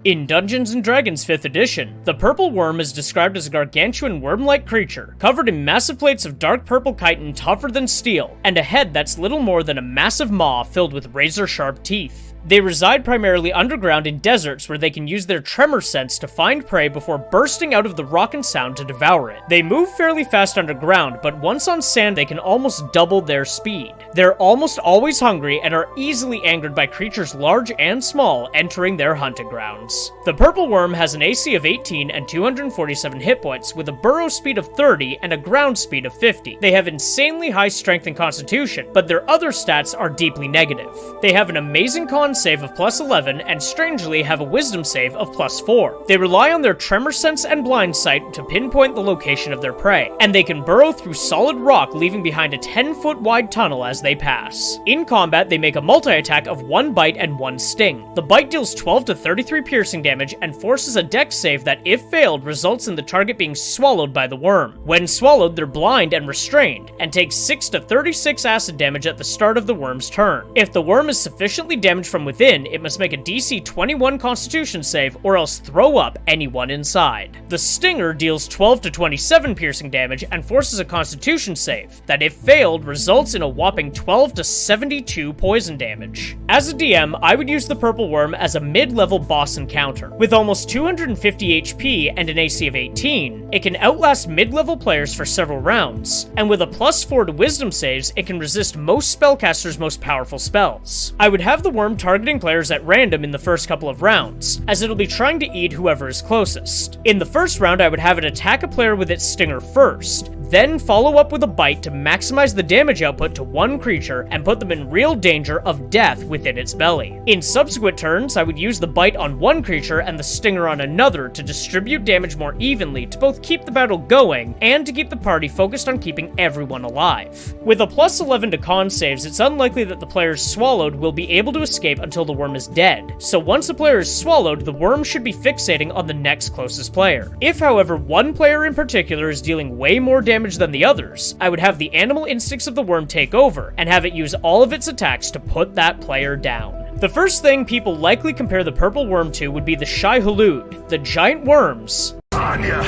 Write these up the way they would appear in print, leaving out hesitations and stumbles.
In Dungeons & Dragons 5th edition, the purple worm is described as a gargantuan worm-like creature, covered in massive plates of dark purple chitin tougher than steel, and a head that's little more than a massive maw filled with razor-sharp teeth. They reside primarily underground in deserts where they can use their tremor sense to find prey before bursting out of the rock and sound to devour it. They move fairly fast underground, but once on sand they can almost double their speed. They're almost always hungry and are easily angered by creatures large and small entering their hunting grounds. The purple worm has an AC of 18 and 247 hit points with a burrow speed of 30 and a ground speed of 50. They have insanely high strength and constitution, but their other stats are deeply negative. They have an amazing con save of plus 11 and strangely have a wisdom save of plus 4. They rely on their tremor sense and blind sight to pinpoint the location of their prey, and they can burrow through solid rock leaving behind a 10-foot wide tunnel as they pass. In combat, they make a multi-attack of 1 bite and 1 sting. The bite deals 12 to 33 piercing damage and forces a dex save that, if failed, results in the target being swallowed by the worm. When swallowed, they're blind and restrained, and take 6 to 36 acid damage at the start of the worm's turn. If the worm is sufficiently damaged from within, it must make a DC 21 Constitution save or else throw up anyone inside. The stinger deals 12 to 27 piercing damage and forces a Constitution save that, if failed, results in a whopping 12 to 72 poison damage. As a DM, I would use the purple worm as a mid-level boss encounter. With almost 250 HP and an AC of 18, it can outlast mid-level players for several rounds, and with a plus 4 to wisdom saves, it can resist most spellcasters' most powerful spells. I would have the worm targeting players at random in the first couple of rounds, as it'll be trying to eat whoever is closest. In the first round, I would have it attack a player with its stinger first, then follow up with a bite to maximize the damage output to one creature and put them in real danger of death within its belly. In subsequent turns, I would use the bite on one creature and the stinger on another to distribute damage more evenly to both keep the battle going and to keep the party focused on keeping everyone alive. With a plus 11 to con saves, it's unlikely that the players swallowed will be able to escape until the worm is dead, so once the player is swallowed, the worm should be fixating on the next closest player. If, however, one player in particular is dealing way more damage than the others, I would have the animal instincts of the worm take over, and have it use all of its attacks to put that player down. The first thing people likely compare the purple worm to would be the Shai-Hulud, the giant worms. Anya,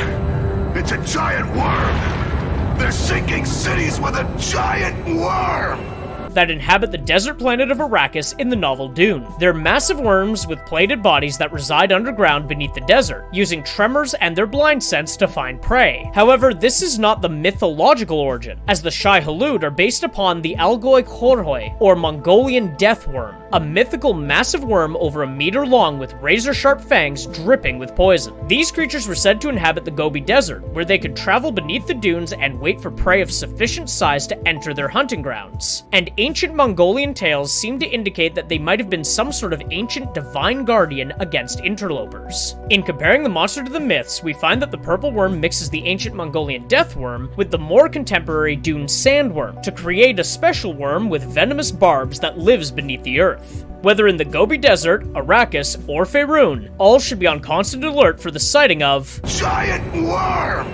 it's a giant worm! They're sinking cities with a giant worm! That inhabit the desert planet of Arrakis in the novel Dune. They're massive worms with plated bodies that reside underground beneath the desert, using tremors and their blind sense to find prey. However, this is not the mythological origin, as the Shai-Hulud are based upon the Algoi Khorhoi, or Mongolian death worm, a mythical massive worm over a meter long with razor-sharp fangs dripping with poison. These creatures were said to inhabit the Gobi Desert, where they could travel beneath the dunes and wait for prey of sufficient size to enter their hunting grounds. And ancient Mongolian tales seem to indicate that they might have been some sort of ancient divine guardian against interlopers. In comparing the monster to the myths, we find that the purple worm mixes the ancient Mongolian death worm with the more contemporary Dune sandworm to create a special worm with venomous barbs that lives beneath the earth. Whether in the Gobi Desert, Arrakis, or Faerun, all should be on constant alert for the sighting of Giant Worm!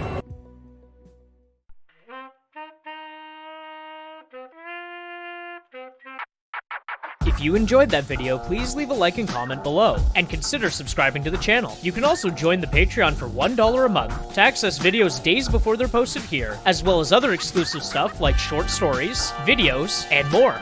If you enjoyed that video, please leave a like and comment below, and consider subscribing to the channel. You can also join the Patreon for $1 a month to access videos days before they're posted here, as well as other exclusive stuff like short stories, videos, and more.